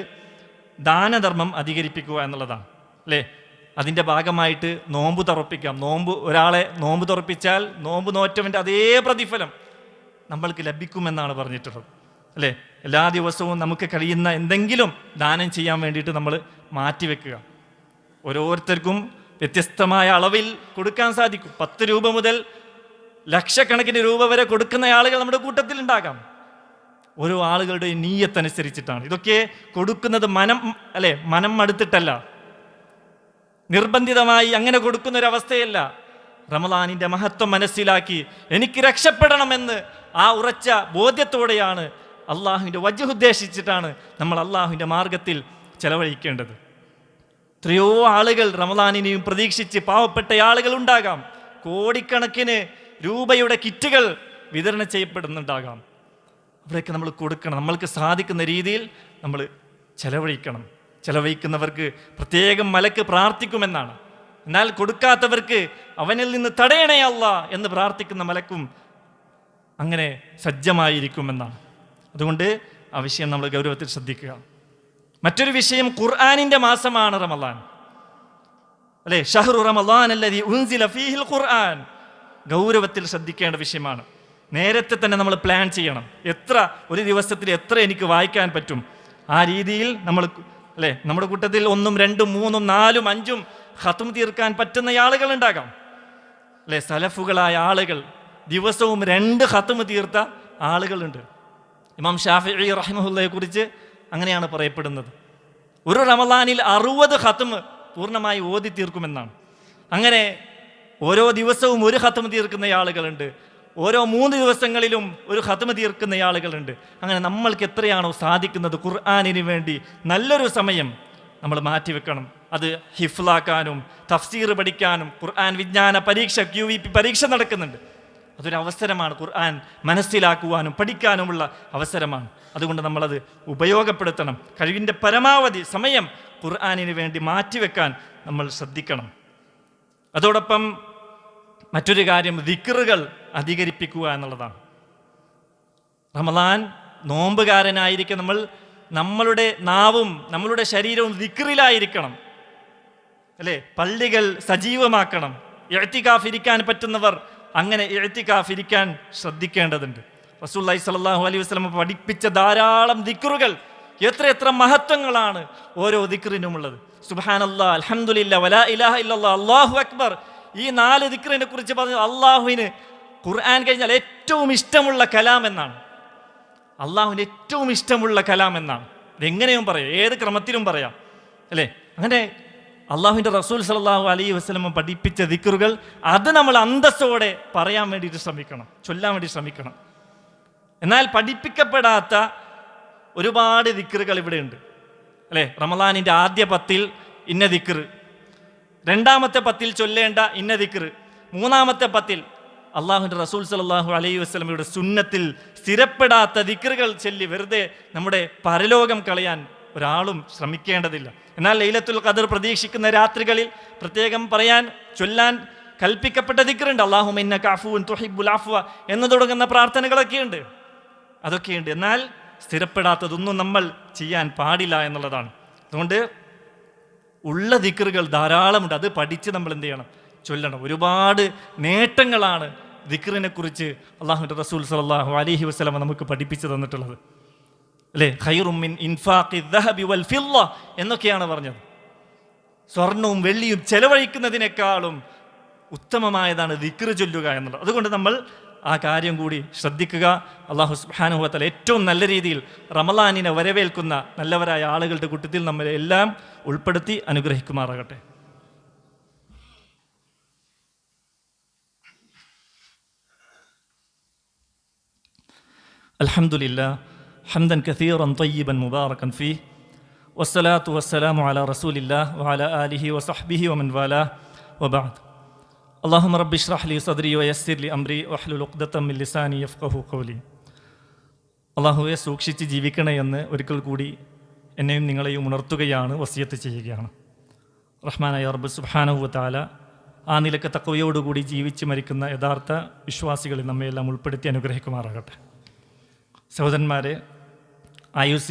ദാനധർമ്മം അധികരിപ്പിക്കുക എന്നുള്ളതാണ്, അല്ലേ? അതിൻ്റെ ഭാഗമായിട്ട് നോമ്പ് തുറപ്പിക്കാം. ഒരാളെ നോമ്പ് തുറപ്പിച്ചാൽ നോമ്പ് നോറ്റവൻ്റെ അതേ പ്രതിഫലം നമ്മൾക്ക് ലഭിക്കുമെന്നാണ് പറഞ്ഞിട്ടുള്ളത്, അല്ലേ? എല്ലാ ദിവസവും നമുക്ക് കഴിയുന്ന എന്തെങ്കിലും ദാനം ചെയ്യാൻ വേണ്ടിയിട്ട് നമ്മൾ മാറ്റിവെക്കുക. ഓരോരുത്തർക്കും വ്യത്യസ്തമായ അളവിൽ കൊടുക്കാൻ സാധിക്കും. 10 രൂപ മുതൽ ലക്ഷക്കണക്കിന് രൂപ വരെ കൊടുക്കുന്ന ആളുകൾ നമ്മുടെ കൂട്ടത്തിലുണ്ടാകാം. ഓരോ ആളുകളുടെ നീയത്തനുസരിച്ചിട്ടാണ് ഇതൊക്കെ കൊടുക്കുന്നത്. മനം മടുത്തിട്ടല്ല, നിർബന്ധിതമായി അങ്ങനെ കൊടുക്കുന്ന ഒരവസ്ഥയല്ല. റമളാനിൻ്റെ മഹത്വം മനസ്സിലാക്കി എനിക്ക് രക്ഷപ്പെടണമെന്ന് ആ ഉറച്ച ബോധ്യത്തോടെയാണ്, അള്ളാഹുവിൻ്റെ വജ്ഹ് ഉദ്ദേശിച്ചിട്ടാണ് നമ്മൾ അള്ളാഹുവിൻ്റെ മാർഗത്തിൽ ചെലവഴിക്കേണ്ടത്. എത്രയോ ആളുകൾ റമളാനിനെയും പ്രതീക്ഷിച്ച് പാവപ്പെട്ട ആളുകൾ ഉണ്ടാകാം. കോടിക്കണക്കിന് രൂപയുടെ കിറ്റുകൾ വിതരണം ചെയ്യപ്പെടുന്നുണ്ടാകാം. അവിടെയൊക്കെ നമ്മൾ കൊടുക്കണം. നമ്മൾക്ക് സാധിക്കുന്ന രീതിയിൽ നമ്മൾ ചെലവഴിക്കണം. ചെലവഴിക്കുന്നവർക്ക് പ്രത്യേകം മലക്ക് പ്രാർത്ഥിക്കുമെന്നാണ്. എന്നാൽ കൊടുക്കാത്തവർക്ക് അവനിൽ നിന്ന് തടയണേ അല്ലാ എന്ന് പ്രാർത്ഥിക്കുന്ന മലക്കും അങ്ങനെ സജ്ജമായിരിക്കുമെന്നാണ്. അതുകൊണ്ട് ആ വിഷയം നമ്മൾ ഗൗരവത്തിൽ ശ്രദ്ധിക്കുക. മറ്റൊരു വിഷയം, ഖുർആനിൻ്റെ മാസമാണ് റമളാൻ, അല്ലേ? ഷഹ്റു റമളാൻ അല്ലദീ ഉൻസില ഫീഹിൽ ഖുർആൻ. ഗൗരവത്തിൽ ശ്രദ്ധിക്കേണ്ട വിഷയമാണ്. നേരത്തെ തന്നെ നമ്മൾ പ്ലാൻ ചെയ്യണം. ഒരു ദിവസത്തിൽ എത്ര എനിക്ക് വായിക്കാൻ പറ്റും, ആ രീതിയിൽ നമ്മൾ, അല്ലേ? നമ്മുടെ കൂട്ടത്തിൽ 1, 2, 3, 4, 5 ഖത്ം തീർക്കാൻ പറ്റുന്ന ആളുകൾ ഉണ്ടാകാം, അല്ലേ? സലഫുകളായ ആളുകൾ ദിവസവും 2 ഖത്ം തീർത്ത ആളുകളുണ്ട്. ഇമാം ഷാഫിഈ റഹിമഹുല്ലയെ കുറിച്ച് അങ്ങനെയാണ് പറയപ്പെടുന്നത്. ഒരു റമളാനിൽ 60 ഖത്ം പൂർണ്ണമായി ഓതി തീർക്കുമെന്നാണ്. അങ്ങനെ ഓരോ ദിവസവും 1 ഖത്ം തീർക്കുന്ന ആളുകളുണ്ട്. ഓരോ 3 ദിവസങ്ങളിലും 1 ഖത്ം തീർക്കുന്ന ആളുകളുണ്ട്. അങ്ങനെ നമ്മൾക്ക് എത്രയാണോ സാധിക്കുന്നത് ഖുർആനിന് വേണ്ടി നല്ലൊരു സമയം നമ്മൾ മാറ്റിവെക്കണം. അത് ഹിഫ്ലാക്കാനും തഫ്സീർ പഠിക്കാനും, ഖുർആൻ വിജ്ഞാന പരീക്ഷ QVP പരീക്ഷ നടക്കുന്നുണ്ട്. അതൊരു അവസരമാണ്. ഖുർആൻ മനസ്സിലാക്കുവാനും പഠിക്കാനുമുള്ള അവസരമാണ്. അതുകൊണ്ട് നമ്മളത് ഉപയോഗപ്പെടുത്തണം. കഴിവിൻ്റെ പരമാവധി സമയം ഖുർആനിന് വേണ്ടി മാറ്റിവെക്കാൻ നമ്മൾ ശ്രദ്ധിക്കണം. അതോടൊപ്പം മറ്റൊരു കാര്യം, ദിക്റുകൾ അധികരിപ്പിക്കുക എന്നുള്ളതാണ്. റമളാൻ നോമ്പുകാരനായിരിക്കും നമ്മളുടെ നാവും നമ്മളുടെ ശരീരവും ദിക്റിലായിരിക്കണം, അല്ലേ? പള്ളികൾ സജീവമാക്കണം. ഇഅ്തികാഫ് ഇരിക്കാൻ പറ്റുന്നവർ അങ്ങനെ ഇഅ്തികാഫ് ഇരിക്കാൻ ശ്രദ്ധിക്കേണ്ടതുണ്ട്. റസൂലുള്ളാഹി സ്വല്ലല്ലാഹു അലൈഹി വസല്ലം പഠിപ്പിച്ച ധാരാളം ദിക്റുകൾ, എത്ര മഹത്വങ്ങളാണ് ഓരോ ദിക്റിനുമുള്ളത്. സുബ്ഹാനല്ലാഹ്, അൽഹംദുലില്ലാഹ്, വലാ ഇലാഹ ഇല്ലല്ലാഹ്, അല്ലാഹു അക്ബർ. ഈ 4 ദിക്റിനെ കുറിച്ച് പറഞ്ഞു. അള്ളാഹുവിന് ഖുർആൻ കഴിഞ്ഞാൽ ഏറ്റവും ഇഷ്ടമുള്ള കലാം എന്നാണ്. അള്ളാഹുവിന് ഏറ്റവും ഇഷ്ടമുള്ള കലാം എന്നാണ്. ഇതെങ്ങനെയും പറയാം, ഏത് ക്രമത്തിലും പറയാം, അല്ലേ? അങ്ങനെ അള്ളാഹുവിൻ്റെ റസൂൽ സല്ലല്ലാഹു അലൈഹി വസല്ലം പഠിപ്പിച്ച ദിക്റുകൾ അത് നമ്മൾ അന്തസ്സോടെ പറയാൻ വേണ്ടിയിട്ട് ശ്രമിക്കണം, ചൊല്ലാൻ വേണ്ടി ശ്രമിക്കണം. എന്നാൽ പഠിപ്പിക്കപ്പെടാത്ത ഒരുപാട് ദിക്റുകൾ ഇവിടെയുണ്ട്, അല്ലേ? റമളാനിൻ്റെ ആദ്യ 10 ഇന്ന ദിക്ർ, 2ാമത്തെ 10 ചൊല്ലേണ്ട ഇന്ന ദിക്ർ, 3ാമത്തെ 10 അള്ളാഹുവിൻ്റെ റസൂൽ സല്ലല്ലാഹു അലൈഹി വസല്ലമയുടെ സുന്നത്തിൽ സ്ഥിരപ്പെടാത്ത ദിക്റുകൾ ചൊല്ലി വെറുതെ നമ്മുടെ പരലോകം കളയാൻ ഒരാളും ശ്രമിക്കേണ്ടതില്ല. എന്നാൽ ലൈലത്തുൽ ഖദർ പ്രതീക്ഷിക്കുന്ന രാത്രികളിൽ പ്രത്യേകം ചൊല്ലാൻ കൽപ്പിക്കപ്പെട്ട ദിക്റുണ്ട്. അല്ലാഹുമ്മ ഇന്നക അഫ്വുൻ തുഹിബ്ബുൽ അഫ്വ എന്ന് തുടങ്ങുന്ന പ്രാർത്ഥനകളൊക്കെയുണ്ട്, അതൊക്കെയുണ്ട്. എന്നാൽ സ്ഥിരപ്പെടാത്തതൊന്നും നമ്മൾ ചെയ്യാൻ പാടില്ല എന്നുള്ളതാണ്. അതുകൊണ്ട് ഉള്ള ദിക്റുകൾ ധാരാളമുണ്ട്. അത് പഠിച്ച് നമ്മൾ എന്ത് ചെയ്യണം? ചൊല്ലണം. ഒരുപാട് നേട്ടങ്ങളാണ് ദിക്റിനെ കുറിച്ച് അള്ളാഹുവിൻ്റെ റസൂൽ സല്ലല്ലാഹു അലൈഹി വസല്ലം നമുക്ക് പഠിപ്പിച്ചു തന്നിട്ടുള്ളത്, അല്ലേ? ഖൈറും മിൻ ഇൻഫാഖി ദഹബി വൽ ഫിദ്ദ എന്നൊക്കെയാണ് പറഞ്ഞത്. സ്വർണവും വെള്ളിയും ചെലവഴിക്കുന്നതിനേക്കാളും ഉത്തമമായതാണ് ദിക്ർ ചൊല്ലുക എന്നുള്ളത്. അതുകൊണ്ട് നമ്മൾ ആ കാര്യം കൂടി ശ്രദ്ധിക്കുക. അല്ലാഹു സുബ്ഹാനഹു വ തആല ഏറ്റവും നല്ല രീതിയിൽ റമളാനിനെ വരവേൽക്കുന്ന നല്ലവരായ ആളുകളുടെ കൂട്ടത്തിൽ നമ്മളെ എല്ലാം ഉൾപ്പെടുത്തി അനുഗ്രഹിക്കുമാറാകട്ടെ. അൽഹംദുലില്ലാഹ് ഹംദൻ കസീറൻ ത്വയ്യിബൻ മുബാറകൻ ഫീഹ് വസ്സലാത്തു വസ്സലാമു അലാ റസൂലില്ലാഹ് വഅലാ ആലിഹി വസഹ്ബിഹി വമൻ വാലാഹ് വബഅദ്. അല്ലാഹുമ്മ റബ്ബി ഇശ്റഹ് ലി സദ്രി വയസ്സിർ ലി അംരി വഹ്ലുൽ ഉഖ്ദതം മിൻ ലിസാനി യഫ്ഖഹു ഖൗലി. അല്ലാഹുവെ, സൂക്ഷിച്ച് ജീവിക്കണേ എന്ന് ഒരിക്കൽ കൂടി എന്നെയും നിങ്ങളെയും ഉണർത്തുകയാണ്, വസിയത്ത് ചെയ്യുകയാണ്. റഹ്മാനായ റബ്ബ് സുബ്ഹാനഹു വ തആല ആ നിലക്ക് തഖ്വയോടുകൂടി ജീവിച്ച് മരിക്കുന്ന യഥാർത്ഥ വിശ്വാസികളിൽ നമ്മയെല്ലാം ഉൾപ്പെടുത്തി അനുഗ്രഹിക്കുമാറാകട്ടെ. സഹോദരന്മാരെ,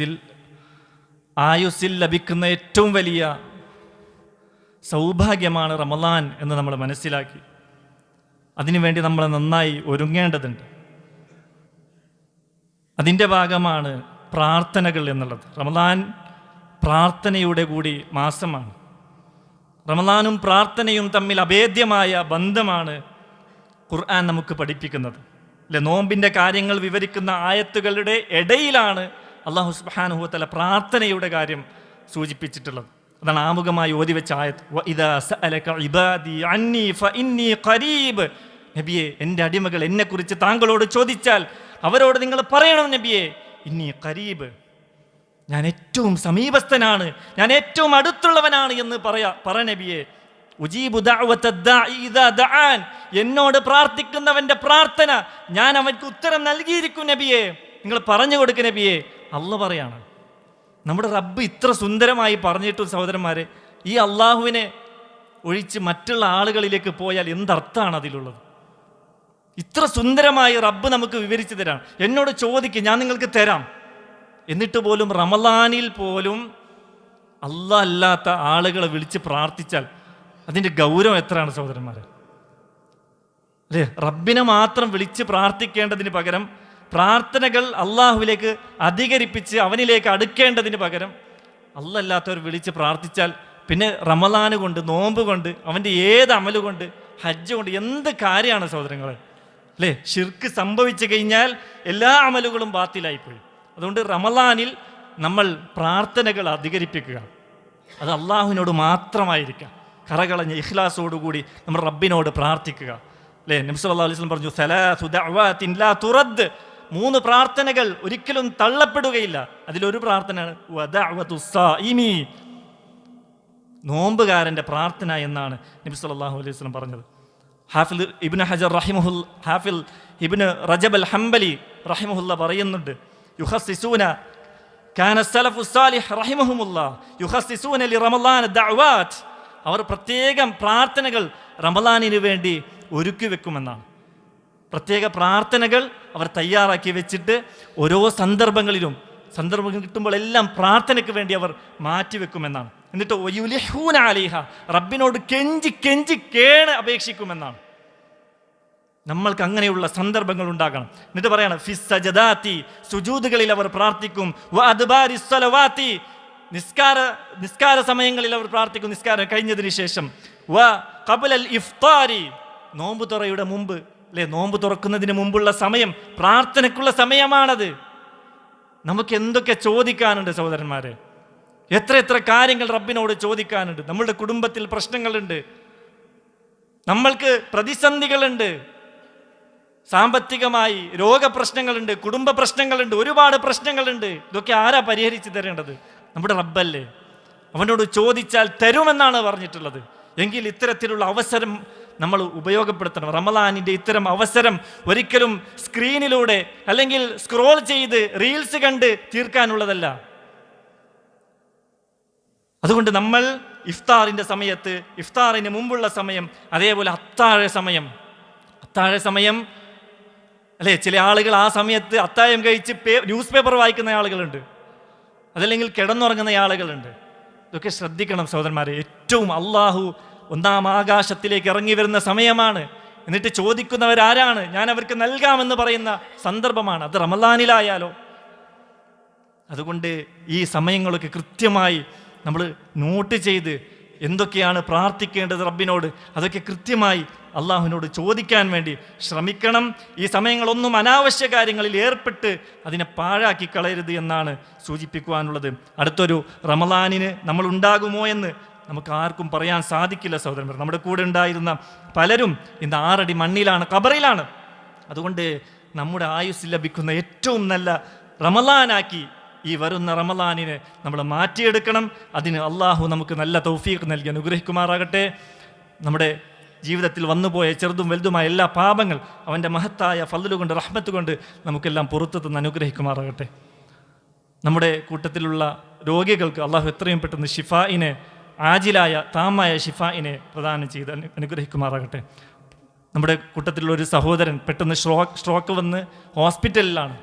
ആയുസ്സിൽ ലഭിക്കുന്ന ഏറ്റവും വലിയ സൗഭാഗ്യമാണ് റമളാൻ എന്ന് നമ്മൾ മനസ്സിലാക്കി അതിനുവേണ്ടി നമ്മൾ നന്നായി ഒരുങ്ങേണ്ടതുണ്ട്. അതിൻ്റെ ഭാഗമാണ് പ്രാർത്ഥനകൾ എന്നുള്ളത്. റമളാൻ പ്രാർത്ഥനയുടെ കൂടി മാസമാണ്. റമളാനും പ്രാർത്ഥനയും തമ്മിൽ അഭേദ്യമായ ബന്ധമാണ് ഖുർആൻ നമുക്ക് പഠിപ്പിക്കുന്നത്. അല്ലെ, നോമ്പിൻ്റെ കാര്യങ്ങൾ വിവരിക്കുന്ന ആയത്തുകളുടെ ഇടയിലാണ് അല്ലാഹു സുബ്ഹാനഹു വ തആല പ്രാർത്ഥനയുടെ കാര്യം സൂചിപ്പിച്ചിട്ടുള്ളത്. അതാണ് ആമുഖമായി ഓതി വെച്ച ആയത്ത്. വഇദാ സഅലക ഇബാദി അന്നി ഫഇന്നി ഖരീബ്. നബിയെ, എൻ്റെ അടിമകൾ എന്നെക്കുറിച്ച് താങ്കളോട് ചോദിച്ചാൽ അവരോട് നിങ്ങൾ പറയണം നബിയെ, ഇന്നി ഖരീബ്, ഞാൻ ഏറ്റവും സമീപസ്ഥനാണ്, ഞാൻ ഏറ്റവും അടുത്തുള്ളവനാണ് എന്ന് പറ നബിയെ. ഉജീബു ദഅവത ദാഇ ഇദാ ദഅൻ, എന്നോട് പ്രാർത്ഥിക്കുന്നവന്റെ പ്രാർത്ഥന ഞാൻ അവർക്ക് ഉത്തരം നൽകിയിരിക്കും നബിയെ, നിങ്ങൾ പറഞ്ഞു കൊടുക്കുക നബിയെ. അല്ലാഹു പറയാണ്. നമ്മുടെ റബ്ബ് ഇത്ര സുന്ദരമായി പറഞ്ഞിട്ടും സഹോദരന്മാരെ, ഈ അള്ളാഹുവിനെ ഒഴിച്ച് മറ്റുള്ള ആളുകളിലേക്ക് പോയാൽ എന്തർത്ഥാണ് അതിലുള്ളത്? ഇത്ര സുന്ദരമായി റബ്ബ് നമുക്ക് വിവരിച്ചു തരാം. എന്നോട് ചോദിക്കുക, ഞാൻ നിങ്ങൾക്ക് തരാം. എന്നിട്ട് പോലും റമളാനിൽ പോലും അല്ലാഹ് അല്ലാത്ത ആളുകളെ വിളിച്ച് പ്രാർത്ഥിച്ചാൽ അതിൻ്റെ ഗൗരവം എത്രയാണ് സഹോദരന്മാരെ? അല്ലേ, റബ്ബിനെ മാത്രം വിളിച്ച് പ്രാർത്ഥിക്കേണ്ടതിന് പകരം പ്രാർത്ഥനകൾ അള്ളാഹുവിലേക്ക് അധികരിപ്പിച്ച് അവനിലേക്ക് അടുക്കേണ്ടതിന് പകരം അല്ലാഹ് അല്ലാത്തവർ വിളിച്ച് പ്രാർത്ഥിച്ചാൽ പിന്നെ റമളാന് കൊണ്ട്, നോമ്പ് കൊണ്ട്, അവൻ്റെ ഏത് അമല് കൊണ്ട്, ഹജ്ജ് കൊണ്ട് എന്ത് കാര്യമാണ് സഹോദരങ്ങളെ? അല്ലേ, ശിർക്ക് സംഭവിച്ചു കഴിഞ്ഞാൽ എല്ലാ അമലുകളും ബാത്തിലായിപ്പോയി. അതുകൊണ്ട് റമളാനിൽ നമ്മൾ പ്രാർത്ഥനകൾ അധികരിപ്പിക്കുക. അത് അള്ളാഹുവിനോട് മാത്രമായിരിക്കാം. കറകളഞ്ഞ ഇഖ്ലാസോടുകൂടി നമ്മൾ റബ്ബിനോട് പ്രാർത്ഥിക്കുക. അല്ലേ, നബി സല്ലല്ലാഹു അലൈഹി വസല്ലം പറഞ്ഞു, സലാസു ദഅവാതിൻ ലാ തുറദ്, 3 പ്രാർത്ഥനകൾ ഒരിക്കലും തള്ളപ്പെടുകയില്ല. അതിലൊരു പ്രാർത്ഥനയാണ് വദഅവതു സായിമി, നോമ്പുകാരൻ്റെ പ്രാർത്ഥന എന്നാണ് നബി സല്ലല്ലാഹു അലൈഹി വസല്ലം പറഞ്ഞത്. ഹാഫിൽ ഇബ്നു റജബ് അൽ ഹംബലി റഹിമഹുല്ല പറയുന്നുണ്ട്, യുഖസ്സിസൂന കാന സലഫു സാലിഹ് റഹിമഹുമുല്ലാഹ് യുഖസ്സിസൂന ലിറമളാൻ ദഅവാത്, അവർ പ്രത്യേകം പ്രാർത്ഥനകൾ റമളാനിന് വേണ്ടി ഒരുക്കി വെക്കുമെന്നാണ്. പ്രത്യേക പ്രാർത്ഥനകൾ അവർ തയ്യാറാക്കി വെച്ചിട്ട് ഓരോ സന്ദർഭം കിട്ടുമ്പോഴെല്ലാം പ്രാർത്ഥനയ്ക്ക് വേണ്ടി അവർ മാറ്റിവെക്കുമെന്നാണ്. എന്നിട്ട് വയുലിഹൂന അലൈഹ, റബ്ബിനോട് കെഞ്ചി കേണ് അപേക്ഷിക്കുമെന്നാണ്. നമ്മൾക്ക് അങ്ങനെയുള്ള സന്ദർഭങ്ങൾ ഉണ്ടാകണം. എന്നിട്ട് പറയണം, ഫിസ് സജദാത്തി, സുജൂദുകളിൽ അവർ പ്രാർത്ഥിക്കും, വ അദ്ബാരി സ്വലവാത്തി, നിസ്കാര സമയങ്ങളിൽ അവർ പ്രാർത്ഥിക്കും, നിസ്കാരം കഴിഞ്ഞതിന് ശേഷം, വ ഖബ്ലൽ ഇഫ്താരി, നോമ്പ് തുറയുടെ മുമ്പ്, അല്ലെ, നോമ്പ് തുറക്കുന്നതിന് മുമ്പുള്ള സമയം പ്രാർത്ഥനയ്ക്കുള്ള സമയമാണത്. നമുക്ക് എന്തൊക്കെ ചോദിക്കാനുണ്ട് സഹോദരന്മാരെ, എത്ര കാര്യങ്ങൾ റബ്ബിനോട് ചോദിക്കാനുണ്ട്. നമ്മളുടെ കുടുംബത്തിൽ പ്രശ്നങ്ങളുണ്ട്, നമ്മൾക്ക് പ്രതിസന്ധികളുണ്ട്, സാമ്പത്തികമായി രോഗപ്രശ്നങ്ങളുണ്ട്, കുടുംബ പ്രശ്നങ്ങളുണ്ട്, ഒരുപാട് പ്രശ്നങ്ങളുണ്ട്. ഇതൊക്കെ ആരാ പരിഹരിച്ചു തരേണ്ടത്? നമ്മുടെ റബ്ബല്ലേ. അവനോട് ചോദിച്ചാൽ തരുമെന്നാണ് പറഞ്ഞിട്ടുള്ളത്. എങ്കിൽ ഇത്തരത്തിലുള്ള അവസരം നമ്മൾ ഉപയോഗപ്പെടുത്തണം. റമളാനിൻ്റെ ഇത്തരം അവസരം ഒരിക്കലും സ്ക്രീനിലൂടെ അല്ലെങ്കിൽ സ്ക്രോൾ ചെയ്ത് റീൽസ് കണ്ട് തീർക്കാനുള്ളതല്ല. അതുകൊണ്ട് നമ്മൾ ഇഫ്താറിൻ്റെ സമയത്ത്, ഇഫ്താറിന് മുമ്പുള്ള സമയം, അതേപോലെ അത്താഴ സമയം അല്ലേ, ചില ആളുകൾ ആ സമയത്ത് അത്താഴം കഴിച്ച് ന്യൂസ് പേപ്പർ വായിക്കുന്ന ആളുകളുണ്ട്, അതല്ലെങ്കിൽ കിടന്നുറങ്ങുന്ന ആളുകളുണ്ട്. ഇതൊക്കെ ശ്രദ്ധിക്കണം സഹോദരന്മാരെ. ഏറ്റവും അള്ളാഹു 1-ാം ആകാശത്തിലേക്ക് ഇറങ്ങി വരുന്ന സമയമാണ്. എന്നിട്ട് ചോദിക്കുന്നവരാരാണ്? ഞാൻ അവർക്ക് നൽകാമെന്ന് പറയുന്ന സന്ദർഭമാണ്. അത് റമളാനിലായാലോ. അതുകൊണ്ട് ഈ സമയങ്ങളൊക്കെ കൃത്യമായി നമ്മൾ നോട്ട് ചെയ്ത് എന്തൊക്കെയാണ് പ്രാർത്ഥിക്കേണ്ടത് റബ്ബിനോട്, അതൊക്കെ കൃത്യമായി അള്ളാഹുവിനോട് ചോദിക്കാൻ വേണ്ടി ശ്രമിക്കണം. ഈ സമയങ്ങളൊന്നും അനാവശ്യ കാര്യങ്ങളിൽ ഏർപ്പെട്ട് അതിനെ പാഴാക്കി കളയരുത് എന്നാണ് സൂചിപ്പിക്കുവാനുള്ളത്. അടുത്തൊരു റമളാനിന് നമ്മൾ ഉണ്ടാകുമോ എന്ന് നമുക്ക് ആർക്കും പറയാൻ സാധിക്കില്ല സഹോദരന്മാർ. നമ്മുടെ കൂടെ ഉണ്ടായിരുന്ന പലരും ഇന്ന് 6 അടി മണ്ണിലാണ്, ഖബറിലാണ്. അതുകൊണ്ട് നമ്മുടെ ആയുസ് ലഭിക്കുന്ന ഏറ്റവും നല്ല റമളാനാക്കി ഈ വരുന്ന റമളാനിനെ നമ്മൾ മാറ്റിയെടുക്കണം. അതിന് അള്ളാഹു നമുക്ക് നല്ല തൗഫീഖ് നൽകി അനുഗ്രഹിക്കുമാറാകട്ടെ. നമ്മുടെ ജീവിതത്തിൽ വന്നുപോയ ചെറുതും വലുതുമായ എല്ലാ പാപങ്ങൾ അവൻ്റെ മഹത്തായ ഫദ്ല് കൊണ്ട്, റഹ്മത്ത് കൊണ്ട് നമുക്കെല്ലാം പുറത്തു തന്ന് അനുഗ്രഹിക്കുമാറാകട്ടെ. നമ്മുടെ കൂട്ടത്തിലുള്ള രോഗികൾക്ക് അള്ളാഹു എത്രയും പെട്ടെന്ന് ഷിഫായിനെ ആജിലായ താമായ ഷിഫായിനെ പ്രദാനം ചെയ്ത് അനുഗ്രഹിക്കുമാറാകട്ടെ. നമ്മുടെ കൂട്ടത്തിലുള്ള ഒരു സഹോദരൻ പെട്ടെന്ന് സ്ട്രോക്ക് വന്ന് ഹോസ്പിറ്റലിലാണ്.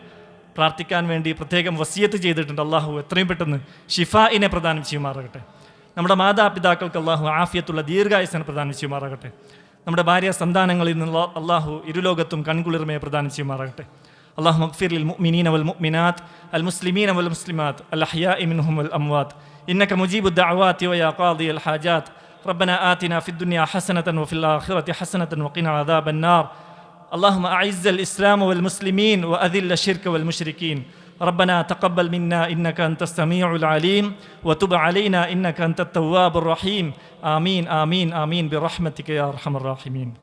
പ്രാർത്ഥിക്കാൻ വേണ്ടി പ്രത്യേകം വസിയത്ത് ചെയ്തിട്ടുണ്ട്. അള്ളാഹു എത്രയും പെട്ടെന്ന് ഷിഫായിനെ പ്രദാനം ചെയ്യുമാറാകട്ടെ. നമ്മുടെ മാതാപിതാക്കൾക്ക് അള്ളാഹു ആഫിയത്തുള്ള ദീർഘായുസ്സിനെ പ്രദാനം ചെയ്യുമാറാകട്ടെ. നമ്മുടെ ഭാര്യ സന്താനങ്ങളിൽ നിന്നുള്ള അള്ളാഹു ഇരുലോകത്തും കൺകുളിർമയെ പ്രദാനം ചെയ്യുമാറാകട്ടെ. അള്ളാഹു മഗ്ഫിർ ലിൽ മുഅ്മിനീന വൽ മുഅ്മിനാത്ത് അൽ മുസ്ലിമീന വൽ മുസ്ലിമാത്ത് അൽ അഹ്യാഇ മിൻഹും വൽ അംവാത്ത് ഇന്നക മുജീബുദ് ദഅവാതി വയാ ഖാദിയൽ ഹാജാത്ത് റബ്ബനാ ആതിനാ ഫിദ് ദുനിയാ ഹസനതൻ വഫിൽ ആഖിറതി ഹസനതൻ വഖിനാ അദാബൻ നാർ. اللهم أعز الإسلام والمسلمين وأذل الشرك والمشركين. ربنا تقبل منا إنك أنت السميع العليم وتب علينا إنك أنت التواب الرحيم. آمين آمين آمين برحمتك يا أرحم الراحمين.